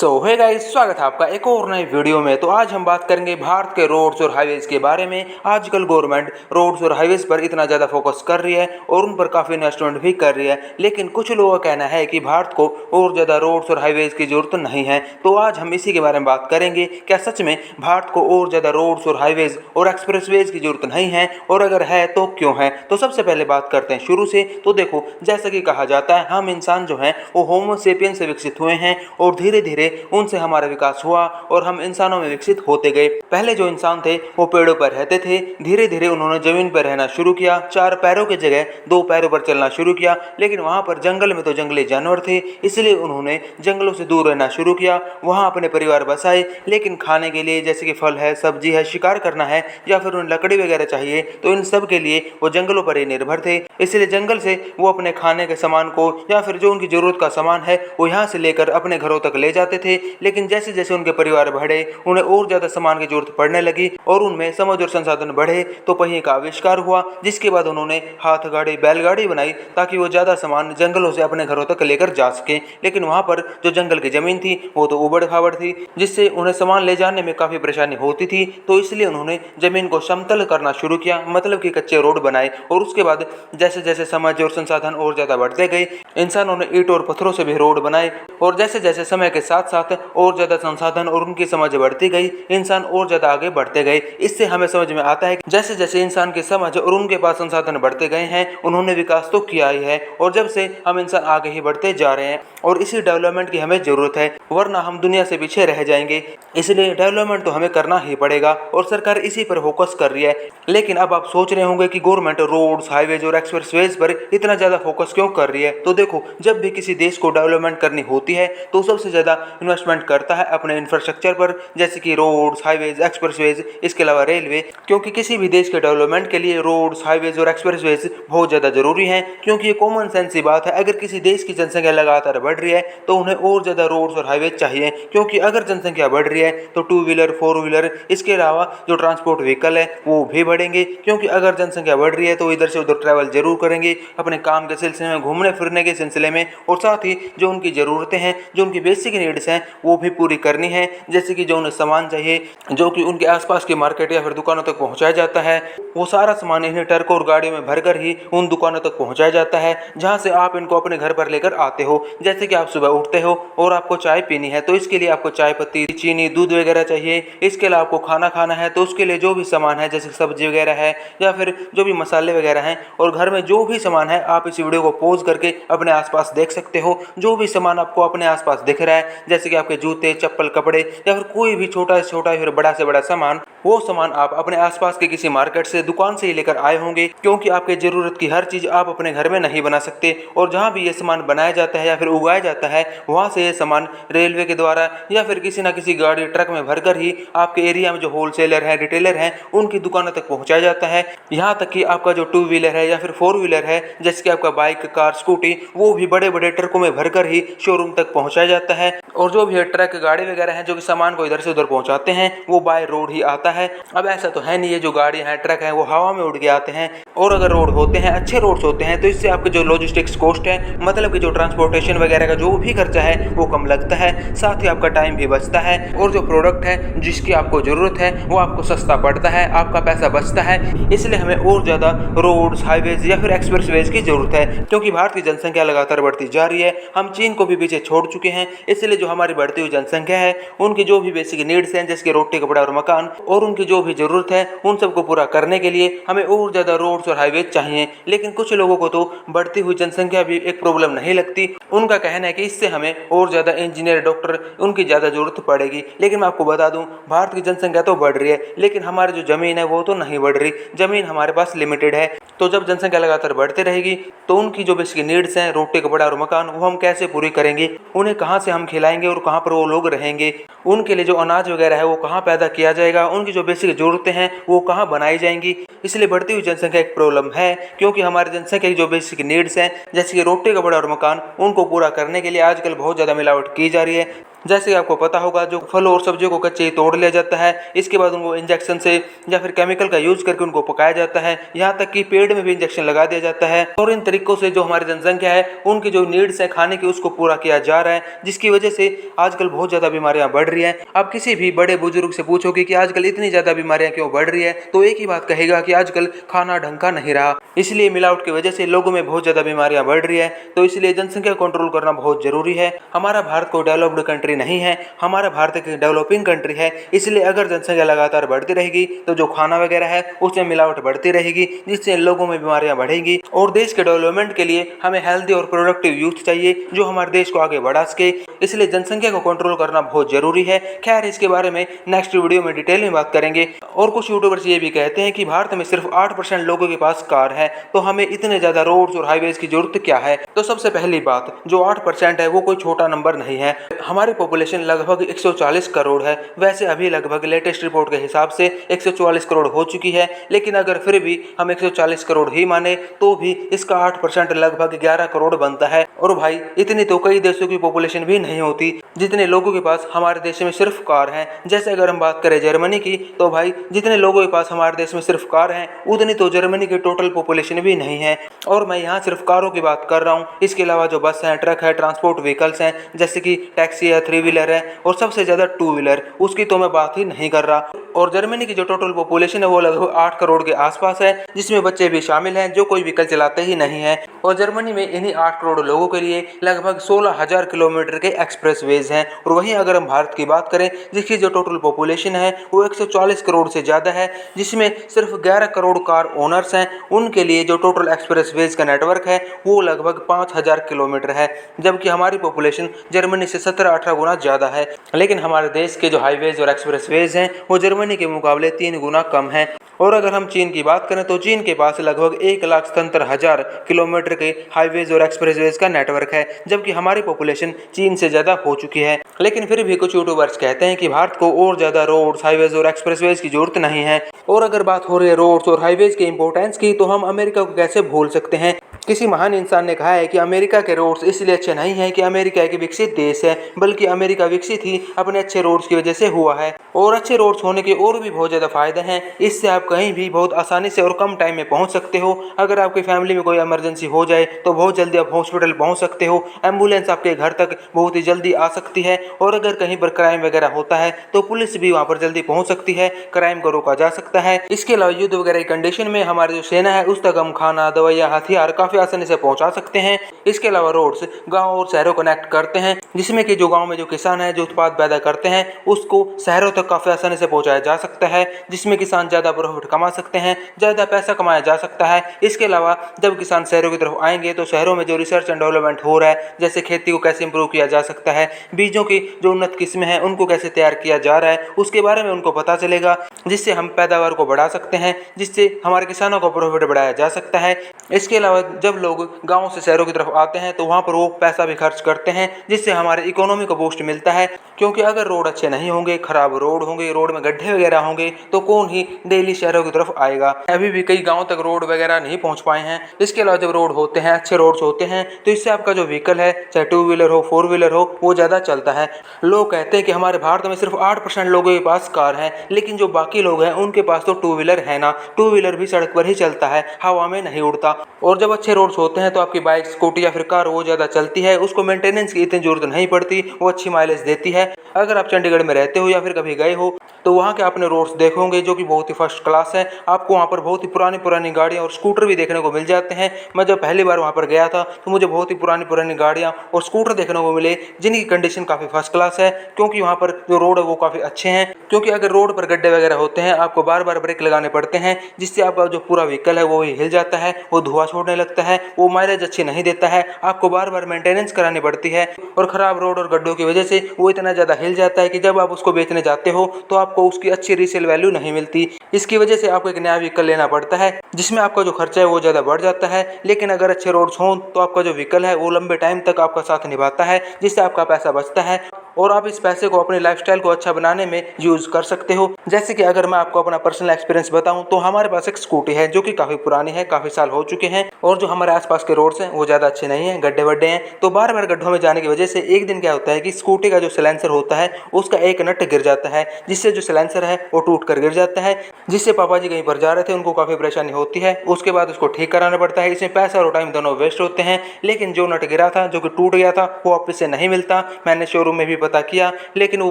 Hey guys, स्वागत है आपका एक और नए वीडियो में। तो आज हम बात करेंगे भारत के रोड्स और हाईवेज के बारे में। आजकल गवर्नमेंट रोड्स और हाईवेज पर इतना ज़्यादा फोकस कर रही है और उन पर काफ़ी इन्वेस्टमेंट भी कर रही है, लेकिन कुछ लोगों का कहना है कि भारत को और ज़्यादा रोड्स और हाईवेज की जरूरत नहीं है। तो आज हम इसी के बारे में बात करेंगे, क्या सच में भारत को और ज़्यादा रोड्स और हाईवेज और एक्सप्रेसवेज की जरूरत नहीं है, और अगर है तो क्यों है। तो सबसे पहले बात करते हैं शुरू से। तो देखो, जैसा कि कहा जाता है, हम इंसान जो हैं वो होमो सेपियन से विकसित हुए हैं और धीरे धीरे उनसे हमारा विकास हुआ और हम इंसानों में विकसित होते गए। पहले जो इंसान थे वो पेड़ों पर रहते थे, धीरे धीरे उन्होंने जमीन पर रहना शुरू किया, चार पैरों की जगह दो पैरों पर चलना शुरू किया। लेकिन वहां पर जंगल में तो जंगली जानवर थे, इसलिए उन्होंने जंगलों से दूर रहना शुरू किया, वहां अपने परिवार बसाए। लेकिन खाने के लिए, जैसे कि फल है, सब्जी है, शिकार करना है या फिर उन्हें लकड़ी वगैरह चाहिए, तो इन सब के लिए वो जंगलों पर ही निर्भर थे। इसलिए जंगल से वो अपने खाने के सामान को या फिर जो उनकी जरूरत का सामान है वो यहाँ से लेकर अपने घरों तक ले जाते थे। लेकिन जैसे जैसे उनके परिवार बढ़े, उन्हें और ज्यादा सामान की जरूरत पड़ने लगी और उनमें समझ और संसाधन बढ़े, तो पहिए का आविष्कार हुआ, जिसके बाद उन्होंने हाथ गाड़ी, बैलगाड़ी बनाई ताकि वो ज्यादा सामान जंगलों से अपने घरों तक लेकर जा सके। लेकिन वहां पर जो जंगल की जमीन थी वो तो उबड़ खाबड़ थी, जिससे उन्हें सामान ले जाने में काफी परेशानी होती थी। तो इसलिए उन्होंने जमीन को समतल करना शुरू किया, मतलब कि कच्चे रोड बनाए। और उसके बाद जैसे जैसे समझ और संसाधन और ज्यादा बढ़ते गए, इंसानों ने ईंट और पत्थरों से भी रोड बनाए। और जैसे जैसे समय के साथ साथ और ज्यादा संसाधन और उनकी समझ बढ़ती गई, इंसान और ज्यादा आगे बढ़ते गए। इससे हमें समझ में आता है कि जैसे जैसे इंसान की समझ और उनके पास संसाधन बढ़ते गए हैं, उन्होंने विकास तो किया ही है, और जब से हम इंसान आगे ही बढ़ते जा रहे हैं और इसी डेवलपमेंट की हमें जरूरत है, वरना हम दुनिया से पीछे रह जाएंगे। इसलिए डेवलपमेंट तो हमें करना ही पड़ेगा और सरकार इसी पर फोकस कर रही है। लेकिन अब आप सोच रहे होंगे कि गवर्नमेंट रोड्स, हाईवेज और एक्सप्रेसवेज पर इतना ज्यादा फोकस क्यों कर रही है। तो देखो, जब भी किसी देश को डेवलपमेंट करनी होती है तो सबसे ज्यादा इन्वेस्टमेंट करता है अपने इंफ्रास्ट्रक्चर पर, जैसे कि रोड्स, हाईवेज, एक्सप्रेसवेज, इसके अलावा रेलवे। क्योंकि किसी भी देश के डेवलपमेंट के लिए रोड्स, हाईवेज और एक्सप्रेसवेज बहुत ज्यादा जरूरी हैं, क्योंकि ये कॉमन सेंस की बात है। अगर किसी देश की जनसंख्या लगातार बढ़ रही है तो उन्हें और ज्यादा रोड्स और हाईवेज चाहिए, क्योंकि अगर जनसंख्या बढ़ रही है तो टू व्हीलर, फोर व्हीलर, इसके अलावा जो ट्रांसपोर्ट व्हीकल है वो भी बढ़ेंगे। क्योंकि अगर जनसंख्या बढ़ रही है तो इधर से उधर ट्रैवल जरूर करेंगे अपने काम के सिलसिले में, घूमने फिरने के सिलसिले में, और साथ ही जो उनकी जरूरतें हैं, जो उनकी बेसिक नीड्स हैं, वो भी पूरी करनी है। जैसे कि जो उन्हें सामान चाहिए जो कि उनके आसपास की मार्केट या फिर दुकानों तक पहुंचाया जाता है, वो सारा सामान इन्हें ट्रक और गाड़ियों में भरकर ही उन दुकानों तक पहुंचाया जाता है जहां से आप इनको अपने घर पर लेकर आते हो। जैसे कि आप सुबह उठते हो और आपको चाय पीनी है, तो इसके लिए आपको चाय पत्ती, चीनी, दूध वगैरह चाहिए। इसके अलावा आपको खाना खाना है तो उसके लिए जो भी सामान है, जैसे सब्जी वगैरह है या फिर जो भी मसाले वगैरह हैं, और घर में जो भी सामान है, आप इस वीडियो को पॉज करके अपने आसपास देख सकते हो। जो भी सामान आपको अपने आसपास दिख रहा है, जैसे कि आपके जूते, चप्पल, कपड़े या फिर कोई भी छोटा से छोटा फिर बड़ा से बड़ा सामान, वो सामान आप अपने आसपास के किसी मार्केट से, दुकान से ही लेकर आए होंगे। क्योंकि आपके जरूरत की हर चीज आप अपने घर में नहीं बना सकते, और जहां भी ये सामान बनाया जाता है या फिर उगाया जाता है, वहां से ये सामान रेलवे के द्वारा या फिर किसी ना किसी गाड़ी, ट्रक में भरकर ही आपके एरिया में जो होलसेलर है, रिटेलर है, उनकी दुकानों तक पहुंचाया जाता है। यहाँ तक कि आपका जो टू व्हीलर है या फिर फोर व्हीलर है, जैसे कि आपका बाइक, कार, स्कूटी, वो भी बड़े बड़े ट्रकों में भरकर ही शोरूम तक पहुंचाया जाता है। और जो भी ट्रक, गाड़ी वगैरह है जो कि सामान को इधर से उधर पहुंचाते हैं, वो बाय रोड ही आता है। अब ऐसा तो है नहीं, ये जो गाड़ी है, ट्रक है, वो हवा में उड़ के आते हैं। और अगर रोड होते हैं, अच्छे रोड्स होते हैं, तो इससे आपके जो लॉजिस्टिक्स कॉस्ट है, मतलब कि जो ट्रांसपोर्टेशन वगैरह का जो भी खर्चा है, वो कम लगता है। साथ ही आपका टाइम भी बचता है, और जो प्रोडक्ट है जिसकी आपको जरूरत है वो आपको सस्ता पड़ता है, आपका पैसा बचता है। इसलिए हमें और ज्यादा रोड्स, हाईवेज या फिर एक्सप्रेसवेज की जरूरत है, क्योंकि भारत की जनसंख्या लगातार बढ़ती जा रही है। हम चीन को भी पीछे छोड़ चुके हैं। इसलिए जो हमारी बढ़ती हुई जनसंख्या है, उनकी जो भी बेसिक नीड्स हैं, जैसे कि रोटी, कपड़ा और मकान, और उनकी जो भी जरूरत है, उन सबको पूरा करने के लिए हमें और ज्यादा रोड्स और हाईवेज चाहिए। लेकिन कुछ लोगों को तो बढ़ती हुई जनसंख्या भी एक प्रॉब्लम नहीं लगती। उनका कहना है कि इससे हमें और ज्यादा इंजीनियर, डॉक्टर, उनकी ज्यादा जरूरत पड़ेगी। लेकिन मैं आपको बता दूं, भारत की जनसंख्या तो बढ़ रही है, लेकिन हमारी जो जमीन है वो तो नहीं बढ़ रही। जमीन हमारे पास लिमिटेड है। तो जब जनसंख्या लगातार बढ़ती रहेगी तो उनकी जो बेसिक नीड्स हैं, रोटी, कपड़ा और मकान, वो हम कैसे पूरी करेंगे? उन्हें कहाँ से हम खिलाएंगे और कहाँ पर वो लोग रहेंगे? उनके लिए जो अनाज वगैरह है वो कहाँ पैदा किया जाएगा? उनकी जो बेसिक जरूरतें हैं वो कहाँ बनाई जाएंगी? इसलिए बढ़ती हुई जनसंख्या एक प्रॉब्लम है, क्योंकि हमारी जनसंख्या की जो बेसिक नीड्स हैं, जैसे कि रोटी, कपड़ा और मकान, उनको पूरा करने के लिए आजकल बहुत ज़्यादा मिलावट की जा रही है। जैसे कि आपको पता होगा, जो फल और सब्जियों को कच्चे ही तोड़ लिया जाता है, इसके बाद उनको इंजेक्शन से या फिर केमिकल का यूज करके उनको पकाया जाता है, यहाँ तक कि पेड़ में भी इंजेक्शन लगा दिया जाता है। और इन तरीकों से जो हमारी जनसंख्या है, उनकी जो नीड्स है खाने की, उसको पूरा किया जा रहा है, जिसकी वजह से आजकल बहुत ज्यादा बीमारियां बढ़ रही हैं। आप किसी भी बड़े बुजुर्ग से पूछोगे कि आजकल इतनी ज्यादा बीमारियां क्यों बढ़ रही है, तो एक ही बात कहेगा कि आजकल खाना ढंग का नहीं रहा, इसलिए मिलावट की वजह से लोगों में बहुत ज्यादा बीमारियां बढ़ रही है। तो इसलिए जनसंख्या कंट्रोल करना बहुत जरूरी है। हमारा भारत कोई डेवलप्ड कंट्री नहीं है, हमारा भारत एक डेवलपिंग कंट्री है, इसलिए अगर जनसंख्या लगातार बढ़ती रहेगी तो जो खाना वगैरह है उसमें मिलावट बढ़ती रहेगी, जिससे लोगों में बीमारियां बढ़ेंगी। और देश के डेवलपमेंट के लिए हमें हेल्दी और प्रोडक्टिव यूथ चाहिए जो हमारे देश को आगे बढ़ा सके, इसलिए जनसंख्या को कंट्रोल करना बहुत जरूरी है। खैर, इसके बारे में नेक्स्ट वीडियो में डिटेल में बात करेंगे। और कुछ यूट्यूबर्स ये भी कहते हैं कि भारत में सिर्फ 8% लोगों के पास कार है, तो हमें इतने ज्यादा रोड्स और हाईवेज की जरूरत क्या है। तो सबसे पहली बात, जो 8% है वो कोई छोटा नंबर नहीं है। हमारी पॉपुलेशन लगभग 140 करोड़ है। वैसे अभी लगभग लेटेस्ट रिपोर्ट के हिसाब से 144 करोड़ हो चुकी है, लेकिन अगर फिर भी हम 140 करोड़ ही माने तो भी इसका 8% लगभग 11 करोड़ बनता है। और भाई, इतनी तो कई देशों की पॉपुलेशन भी नहीं होती जितने लोगों के पास हमारे देश में सिर्फ कार है। जैसे अगर हम बात करें जर्मनी की, तो भाई जितने लोगों के पास हमारे देश में सिर्फ कार है, उतनी तो जर्मनी की टोटल पॉपुलेशन भी नहीं है। और मैं यहाँ सिर्फ कारों की बात कर रहा हूँ, इसके अलावा जो बस है, ट्रक है, ट्रांसपोर्ट व्हीकल्स हैं, जैसे कि टैक्सी है, 3 व्हीलर है, और सबसे ज्यादा 2 व्हीलर, उसकी तो मैं बात ही नहीं कर रहा। और जर्मनी की जो टोटल पॉपुलेशन है वो लगभग 8 करोड़ के आसपास है, जिसमें बच्चे भी शामिल हैं जो कोई व्हीकल चलाते ही नहीं है। और जर्मनी में इन्हीं 8 करोड़ लोगों के लिए लगभग 16,000 किलोमीटर के एक्सप्रेसवेज हैं। और वहीं अगर हम भारत की बात करें, जिसकी जो टोटल पॉपुलेशन है वो 140 करोड़ से ज्यादा है, जिसमें सिर्फ 11 करोड़ कार ओनर्स हैं, उनके लिए जो टोटल एक्सप्रेसवेज का नेटवर्क है वो लगभग 5,000 किलोमीटर है, जबकि हमारी पॉपुलेशन जर्मनी से 17-18 गुना ज्यादा है। लेकिन हमारे देश के जो हाईवेज और एक्सप्रेसवेज हैं वो जर्मनी के मुकाबले 3 गुना कम है। और अगर हम चीन की बात करें, तो चीन के पास लगभग 1,77,000 किलोमीटर के हाईवेज और एक्सप्रेसवेज का नेटवर्क है, जबकि हमारी पॉपुलेशन चीन से ज्यादा हो चुकी है। लेकिन फिर भी कुछ यूट्यूबर्स कहते हैं कि भारत को और ज्यादा रोड्स, हाईवेज और एक्सप्रेसवेज की जरूरत नहीं है। और अगर बात हो रही है रोड्स और हाईवेज के इंपॉर्टेंस की, तो हम अमेरिका को कैसे भूल सकते हैं। किसी महान इंसान ने कहा है कि अमेरिका के रोड्स इसलिए अच्छे नहीं है कि अमेरिका एक विकसित देश है, बल्कि अमेरिका विकसित ही अपने अच्छे रोड्स की वजह से हुआ है। और अच्छे रोड्स होने के और भी बहुत ज्यादा फायदे हैं। इससे आप कहीं भी बहुत आसानी से और कम टाइम में पहुंच सकते हो। अगर आपकी फैमिली में कोई इमरजेंसी हो जाए तो बहुत जल्दी आप हॉस्पिटल पहुंच सकते हो। एम्बुलेंस आपके घर तक बहुत ही जल्दी आ सकती है। और अगर कहीं पर क्राइम वगैरह होता है तो पुलिस भी वहां पर जल्दी पहुंच सकती है, क्राइम को रोका जा सकता है। इसके अलावा युद्ध वगैरह की कंडीशन में हमारी जो सेना है उस तक हम खाना, दवाइयाँ, हथियार काफी आसानी से पहुंचा सकते हैं। इसके अलावा रोड्स गांव और शहरों को कनेक्ट करते हैं, जिसमें कि जो गांव में जो किसान है जो उत्पाद पैदा करते हैं उसको शहरों तक काफी आसानी से पहुंचाया जा सकता है, जिसमें किसान ज्यादा प्रॉफिट कमा सकते हैं, ज्यादा पैसा कमाया जा सकता है। इसके अलावा जब किसान शहरों की तरफ आएंगे तो शहरों में जो रिसर्च एंड डेवलपमेंट हो रहा है, जैसे खेती को कैसे इंप्रूव किया जा सकता है, बीजों की जो उन्नत किस्में हैं उनको कैसे तैयार किया जा रहा है, उसके बारे में उनको पता चलेगा, जिससे हम पैदावार को बढ़ा सकते हैं, जिससे हमारे किसानों का प्रॉफिट बढ़ाया जा सकता है। इसके अलावा जब लोग गाँव से शहरों की तरफ आते हैं तो वहाँ पर वो पैसा भी खर्च करते हैं, जिससे हमारे इकोनॉमी को बूस्ट मिलता है। क्योंकि अगर रोड अच्छे नहीं होंगे, खराब रोड होंगे, रोड में गड्ढे वगैरह होंगे, तो कौन ही डेली शहरों की तरफ आएगा। अभी भी कई गांव तक रोड वगैरह नहीं पहुंच पाए हैं। इसके अलावा जब रोड होते हैं, अच्छे रोड्स होते हैं, तो इससे आपका जो व्हीकल है, चाहे 2 व्हीलर हो, 4 व्हीलर हो, वो ज्यादा चलता है। लोग कहते हैं कि हमारे भारत में सिर्फ 8% लोगों के पास कार है, लेकिन जो बाकी लोग हैं उनके पास तो 2 व्हीलर है ना। 2 व्हीलर भी सड़क पर ही चलता है, हवा में नहीं उड़ता। और जब अच्छे रोड्स होते हैं तो आपकी बाइक, स्कूटी या फिर कार वो ज्यादा चलती है, उसको मेंटेनेंस की इतनी जरूरत नहीं पड़ती, वो अच्छी माइलेज देती है। अगर आप चंडीगढ़ में रहते हो या फिर कभी गए हो तो वहाँ के आपने रोड्स देखे होंगे जो कि बहुत ही फर्स्ट क्लास है। आपको वहाँ पर बहुत ही पुरानी पुरानी गाड़ियाँ और स्कूटर भी देखने को मिल जाते हैं। मैं जब पहली बार वहाँ पर गया था तो मुझे बहुत ही पुरानी पुरानी गाड़ियाँ और स्कूटर देखने को मिले, जिनकी कंडीशन काफ़ी फर्स्ट क्लास है, क्योंकि वहाँ पर जो रोड है वो काफ़ी अच्छे हैं। क्योंकि अगर रोड पर गड्ढे वगैरह होते हैं, आपको बार बार ब्रेक लगाने पड़ते हैं, जिससे आपका जो पूरा व्हीकल है वो हिल जाता है, वो धुआं छोड़ने लगता है, वो माइलेज अच्छी नहीं देता है, आपको बार बार मेंटेनेंस करानी पड़ती है। और खराब रोड और गड्ढों की वजह से वो इतना ज़्यादा हिल जाता है कि जब आप उसको बेचने जाते हो तो आपको उसकी अच्छी रीसेल वैल्यू नहीं मिलती। इसकी वजह से आपको एक नया व्हीकल लेना पड़ता है, जिसमें आपका जो खर्चा है वो ज़्यादा बढ़ जाता है। लेकिन अगर अच्छे रोड्स हों तो आपका जो व्हीकल है वो लंबे टाइम तक आपका साथ निभाता है, जिससे आपका पैसा बचता है। और आप इस पैसे को अपने लाइफस्टाइल को अच्छा बनाने में यूज कर सकते हो। जैसे कि अगर मैं आपको अपना पर्सनल एक्सपीरियंस बताऊं तो हमारे पास एक स्कूटी है जो कि काफी पुरानी है, काफी साल हो चुके हैं, और जो हमारे आसपास के रोड्स हैं वो ज्यादा अच्छे नहीं है, गड्ढे वड्ढे हैं। तो बार बार गड्ढों में जाने की वजह से एक दिन क्या होता है कि स्कूटी का जो साइलेंसर होता है उसका एक नट गिर जाता है, जिससे जो साइलेंसर है वो टूट कर गिर जाता है, जिससे पापा जी कहीं पर जा रहे थे, उनको काफी परेशानी होती है। उसके बाद उसको ठीक कराना पड़ता है। इसमें पैसा और टाइम दोनों वेस्ट होते हैं। लेकिन जो नट गिरा था, जो कि टूट गया था, वो वापस से नहीं मिलता। मैंने शोरूम में भी पता किया लेकिन वो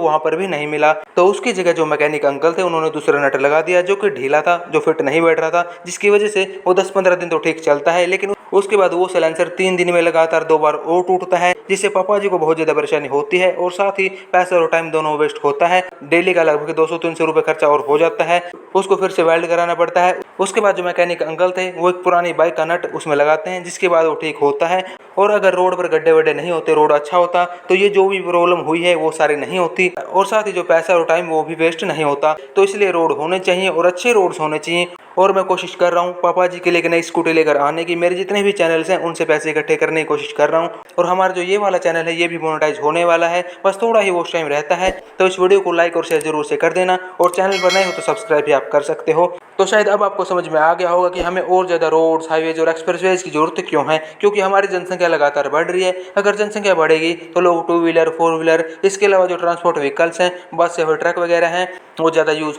वहां पर भी नहीं मिला। तो उसकी जगह जो मैकेनिक अंकल थे उन्होंने दूसरा नट लगा दिया जो कि ढीला था, जो फिट नहीं बैठ रहा था, जिसकी वजह से वो 10-15 दिन तो ठीक चलता है, लेकिन उसके बाद वो साइलेंसर 3 दिन में लगातार 2 बार और टूटता है, जिससे पापा जी को बहुत ज्यादा परेशानी होती है और साथ ही पैसा और टाइम दोनों वेस्ट होता है। डेली का लगभग 200-300 रुपए खर्चा और हो जाता है। उसको फिर से वेल्ड कराना पड़ता है। उसके बाद जो मैकेनिक अंकल थे वो एक पुरानी बाइक का नट उसमें लगाते हैं, जिसके बाद वो ठीक होता है। और अगर रोड पर गड्ढे वड्ढे नहीं होते, रोड अच्छा होता, तो ये जो भी प्रॉब्लम हुई है वो सारी नहीं होती, और साथ ही जो पैसा और टाइम वो भी वेस्ट नहीं होता। तो इसलिए रोड होने चाहिए और अच्छे रोड्स होने चाहिए। और मैं कोशिश कर रहा हूँ पापा जी के लिए एक नई स्कूटी लेकर आने की। मेरे जितने भी चैनल्स हैं उनसे पैसे इकट्ठे करने की कोशिश कर रहा हूँ, और हमारा जो ये वाला चैनल है ये भी मोनेटाइज होने वाला है, बस थोड़ा ही वो टाइम रहता है। तो इस वीडियो को लाइक और शेयर जरूर से कर देना, और चैनल पर नए हो तो सब्सक्राइब भी आप कर सकते हो। तो शायद अब आपको समझ में आ गया होगा कि हमें और ज़्यादा रोड्स, हाईवेज और एक्सप्रेसवेज की जरूरत क्यों है, क्योंकि हमारी जनसंख्या लगातार बढ़ रही है। अगर जनसंख्या बढ़ेगी तो लोग 2 व्हीलर, 4 व्हीलर, इसके अलावा जो ट्रांसपोर्ट व्हीकल्स हैं, बस या फिर ट्रक वगैरह हैं, वो ज़्यादा यूज़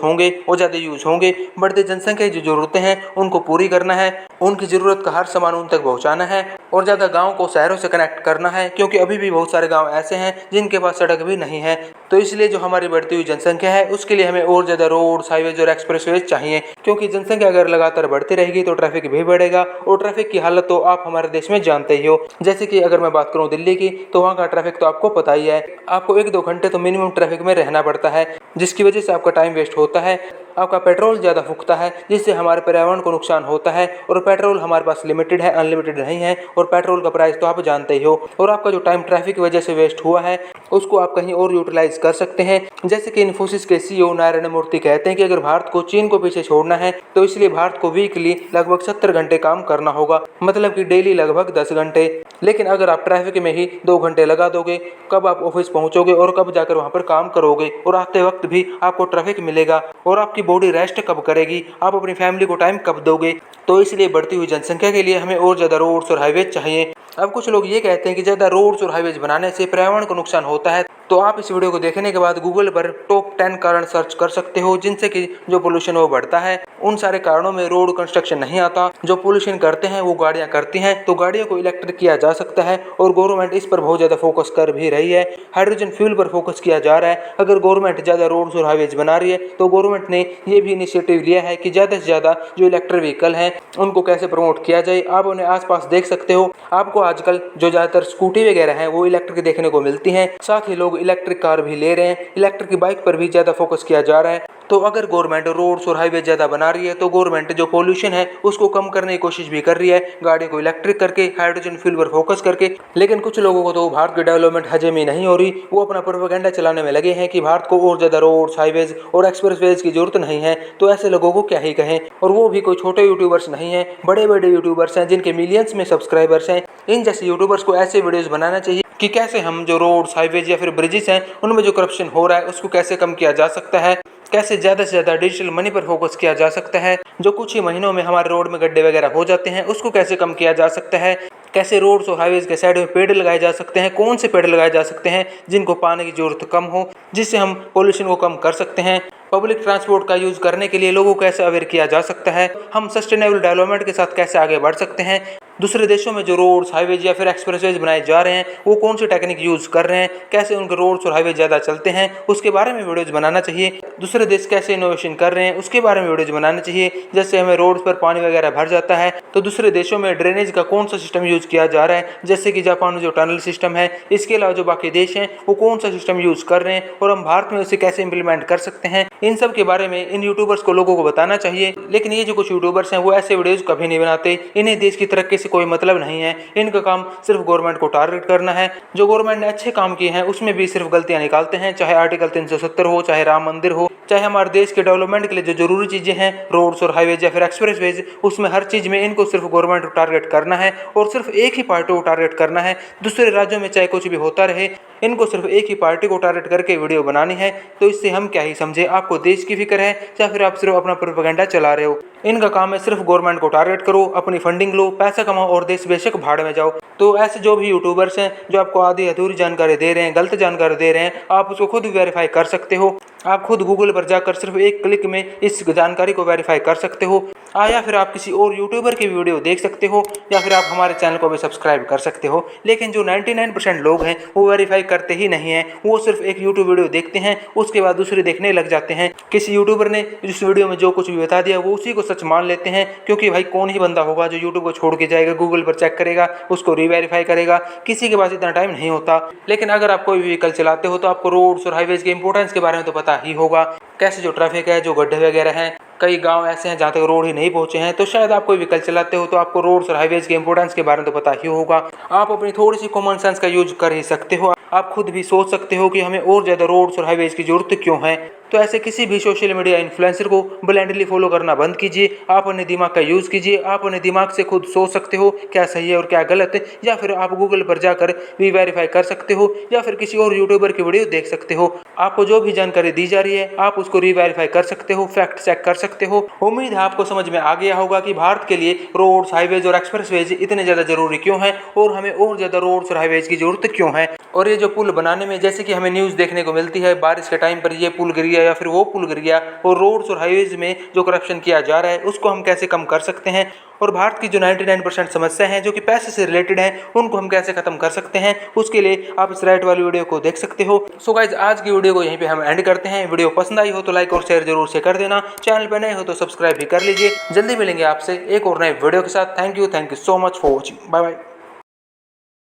होंगे। बढ़ती जनसंख्या की जो ज़रूरतें हैं उनको पूरी करना है, उनकी ज़रूरत का हर सामान उन तक पहुँचाना है, और ज़्यादा गाँव को शहरों से कनेक्ट करना है, क्योंकि अभी भी बहुत सारे गाँव ऐसे हैं जिनके पास सड़क भी नहीं है। तो इसलिए जो हमारी बढ़ती हुई जनसंख्या है उसके लिए हमें और ज़्यादा रोड्स, हाईवेज और एक्सप्रेसवेज चाहिए, क्योंकि जनसंख्या अगर लगातार बढ़ती रहेगी तो ट्रैफिक भी बढ़ेगा, और ट्रैफिक की हालत तो आप हमारे देश में जानते ही हो। जैसे कि अगर मैं बात करूं दिल्ली की, तो वहां का ट्रैफिक तो आपको पता ही है। आपको 1-2 घंटे तो मिनिमम ट्रैफिक में रहना पड़ता है, जिसकी वजह से आपका टाइम वेस्ट होता है। आपका पेट्रोल ज़्यादा फूकता है, जिससे हमारे पर्यावरण को नुकसान होता है, और पेट्रोल हमारे पास लिमिटेड है, अनलिमिटेड नहीं है, और पेट्रोल का प्राइस तो आप जानते ही हो। और आपका जो टाइम ट्रैफिक की वजह से वेस्ट हुआ है उसको आप कहीं और यूटिलाइज कर सकते हैं। जैसे कि इन्फोसिस के CEO नारायण मूर्ति कहते हैं कि अगर भारत को चीन को पीछे छोड़ना है तो इसलिए भारत को वीकली लगभग 70 घंटे काम करना होगा, मतलब कि डेली लगभग 10 घंटे। लेकिन अगर आप ट्रैफिक में ही 2 घंटे लगा दोगे, कब आप ऑफिस पहुंचोगे और कब जाकर वहां पर काम करोगे, और आते वक्त भी आपको ट्रैफिक मिलेगा, और आपकी बॉडी रेस्ट कब करेगी, आप अपनी फैमिली को टाइम कब दोगे। तो इसलिए बढ़ती हुई जनसंख्या के लिए हमें और ज़्यादा रोड्स और हाईवेज चाहिए। अब कुछ लोग ये कहते हैं कि ज़्यादा रोड्स और हाईवेज बनाने से पर्यावरण को नुकसान होता है, तो आप इस वीडियो को देखने के बाद गूगल पर टॉप 10 कारण सर्च कर सकते हो जिनसे कि जो पोल्यूशन वो बढ़ता है। उन सारे कारणों में रोड कंस्ट्रक्शन नहीं आता। जो पोल्यूशन करते हैं वो गाड़ियां करती हैं, तो गाड़ियों को इलेक्ट्रिक किया जा सकता है, और गवर्नमेंट इस पर बहुत ज़्यादा फोकस कर भी रही है। हाइड्रोजन फ्यूल पर फोकस किया जा रहा है। अगर गवर्नमेंट ज़्यादा रोड्स और हाईवेज बना रही है तो गवर्नमेंट ने ये भी इनिशिएटिव लिया है कि ज़्यादा से ज़्यादा जो इलेक्ट्रिक व्हीकल हैं उनको कैसे प्रमोट किया जाए। आप उन्हें आसपास देख सकते हो। आपको आजकल जो ज़्यादातर स्कूटी वगैरह हैं वो इलेक्ट्रिक देखने को मिलती हैं। साथ ही लोग इलेक्ट्रिक कार भी ले रहे हैं। इलेक्ट्रिक की बाइक पर भी ज़्यादा फोकस किया जा रहा है। तो अगर गवर्नमेंट रोड्स और हाईवे ज़्यादा बना रही है तो गवर्नमेंट जो पोल्यूशन है उसको कम करने की कोशिश भी कर रही है, गाड़ी को इलेक्ट्रिक करके, हाइड्रोजन फ्यूल पर फोकस करके। लेकिन कुछ लोगों को तो भारत की डेवलपमेंट हजम ही नहीं हो रही। वो अपना प्रोपेगेंडा चलाने में लगे हैं कि भारत को और ज़्यादा रोड्स, हाईवेज और एक्सप्रेसवेज की जरूरत नहीं है। तो ऐसे लोगों को क्या ही कहें। और वो भी कोई छोटे यूट्यूबर्स नहीं है, बड़े बड़े यूट्यूबर्स हैं जिनके मिलियंस में सब्सक्राइबर्स हैं। इन जैसे यूट्यूबर्स को ऐसे वीडियोस बनाना चाहिए कि कैसे हम जो रोड्स, हाईवेज या फिर ब्रिजेस हैं उनमें जो करप्शन हो रहा है उसको कैसे कम किया जा सकता है, कैसे ज़्यादा से ज़्यादा डिजिटल मनी पर फोकस किया जा सकता है, जो कुछ ही महीनों में हमारे रोड में गड्ढे वगैरह हो जाते हैं उसको कैसे कम किया जा सकता है, कैसे रोड्स और हाईवेज के साइड में पेड़ लगाए जा सकते हैं, कौन से पेड़ लगाए जा सकते हैं जिनको पानी की जरूरत कम हो, जिससे हम पोल्यूशन को कम कर सकते हैं। पब्लिक ट्रांसपोर्ट का यूज़ करने के लिए लोगों को कैसे अवेयर किया जा सकता है, हम सस्टेनेबल डेवलपमेंट के साथ कैसे आगे बढ़ सकते हैं। दूसरे देशों में जो रोड्स, हाईवेज या फिर एक्सप्रेसवेज बनाए जा रहे हैं वो कौन सी टेक्निक यूज़ कर रहे हैं, कैसे उनके रोड्स और हाईवेज ज़्यादा चलते हैं उसके बारे में वीडियोज़ बनाना चाहिए। दूसरे देश कैसे इनोवेशन कर रहे हैं उसके बारे में वीडियोज़ बनाना चाहिए। जैसे हमें रोड्स पर पानी वगैरह भर जाता है तो दूसरे देशों में ड्रेनेज का कौन सा सिस्टम यूज़ किया जा रहा है, जैसे कि जापान में जो टनल सिस्टम है। इसके अलावा जो बाकी देश हैं वो कौन सा सिस्टम यूज़ कर रहे हैं और हम भारत में उसे कैसे इंप्लीमेंट कर सकते हैं। इन सब के बारे में इन यूट्यूबर्स को लोगों को बताना चाहिए। लेकिन ये जो कुछ यूट्यूबर्स हैं वो ऐसे वीडियोस कभी नहीं बनाते। इन्हें देश की तरक्की से कोई मतलब नहीं है। इनका काम सिर्फ गवर्नमेंट को टारगेट करना है। जो गवर्नमेंट ने अच्छे काम किए हैं उसमें भी सिर्फ गलतियां निकालते हैं, चाहे आर्टिकल 370 हो, चाहे राम मंदिर हो, चाहे हमारे देश के डेवलपमेंट के लिए जो जरूरी चीजें हैं, रोड्स और हाईवेज या फिर एक्सप्रेस वेज, उसमें हर चीज में इनको सिर्फ गवर्नमेंट को टारगेट करना है और सिर्फ एक ही पार्टी को टारगेट करना है। दूसरे राज्यों में चाहे कुछ भी होता रहे, इनको सिर्फ एक ही पार्टी को टारगेट करके वीडियो बनानी है। तो इससे हम क्या ही समझे, आपको देश की फिक्र है या फिर आप सिर्फ अपना प्रोपेगेंडा चला रहे हो। इनका काम है सिर्फ गवर्नमेंट को टारगेट करो, अपनी फंडिंग लो, पैसा कमाओ और देश बेशक भाड़ में जाओ। तो ऐसे जो भी यूट्यूबर्स हैं जो आपको आधी अधूरी जानकारी दे रहे हैं, गलत जानकारी दे रहे हैं, आप उसको खुद वेरीफाई कर सकते हो। आप खुद गूगल पर जाकर सिर्फ एक क्लिक में इस जानकारी को वेरीफाई कर सकते हो। या फिर आप किसी और यूट्यूबर की वीडियो देख सकते हो, या फिर आप हमारे चैनल को भी सब्सक्राइब कर सकते हो। लेकिन जो 99% लोग हैं वो वेरीफाई करते ही नहीं हैं। वो सिर्फ एक यूट्यूब वीडियो देखते हैं, उसके बाद दूसरी देखने लग जाते हैं। किसी यूट्यूबर ने जिस वीडियो में जो कुछ भी बता दिया वो उसी को सच मान लेते हैं, क्योंकि भाई कौन ही बंदा होगा जो यूट्यूब को छोड़ के जाएगा, गूगल पर चेक करेगा, उसको रीवेरीफाई करेगा। किसी के पास इतना टाइम नहीं होता। लेकिन अगर आप कोई भी व्हीकल चलाते हो तो आपको रोड्स और हाईवेज के इंपॉर्टेंस के बारे में तो पता ही होगा। कैसे जो ट्रैफिक है, जो गड्ढे वगैरह हैं, कई गांव ऐसे हैं जहाँ तक रोड ही नहीं पहुंचे हैं। तो शायद आप कोई व्हीकल चलाते हो तो आपको रोड्स और हाईवेज के इंपॉर्टेंस के बारे में तो पता ही होगा। आप अपनी थोड़ी सी कॉमन सेंस का यूज कर ही सकते हो। आप खुद भी सोच सकते हो कि हमें और ज़्यादा रोड्स और हाईवेज की जरूरत क्यों है। तो ऐसे किसी भी सोशल मीडिया इन्फ्लुएंसर को ब्लाइंडली फॉलो करना बंद कीजिए। आप अपने दिमाग का यूज़ कीजिए। आप अपने दिमाग से खुद सोच सकते हो क्या सही है और क्या गलत है, या फिर आप गूगल पर जाकर भी वेरीफाई कर सकते हो, या फिर किसी और यूट्यूबर की वीडियो देख सकते हो। आपको जो भी जानकारी दी जा रही है आप उसको रीवेरीफाई कर सकते हो, फैक्ट चेक कर सकते हो। उम्मीद है आपको समझ में आ गया होगा कि भारत के लिए रोड्स, हाईवेज और एक्सप्रेसवेज इतने ज़्यादा जरूरी क्यों हैं और हमें और ज़्यादा रोड्स और हाईवेज की जरूरत क्यों है। और ये जो पुल बनाने में, जैसे कि हमें न्यूज़ देखने को मिलती है, बारिश के टाइम पर ये पुल गिर गया या फिर वो पुल गिर गया, और रोड्स और हाईवेज में जो करप्शन किया जा रहा है उसको हम कैसे कम कर सकते हैं, और भारत की जो 99% समस्या हैं जो कि पैसे से रिलेटेड हैं उनको हम कैसे खत्म कर सकते हैं, उसके लिए आप इस राइट वाली वीडियो को देख सकते हो। सो गाइज, आज की वीडियो को यहीं पे हम एंड करते हैं। वीडियो पसंद आई हो तो लाइक और शेयर जरूर से कर देना। चैनल पर नए हो तो सब्सक्राइब भी कर लीजिए। जल्दी मिलेंगे आपसे एक और नए वीडियो के साथ। Thank you so much for watching. Bye bye.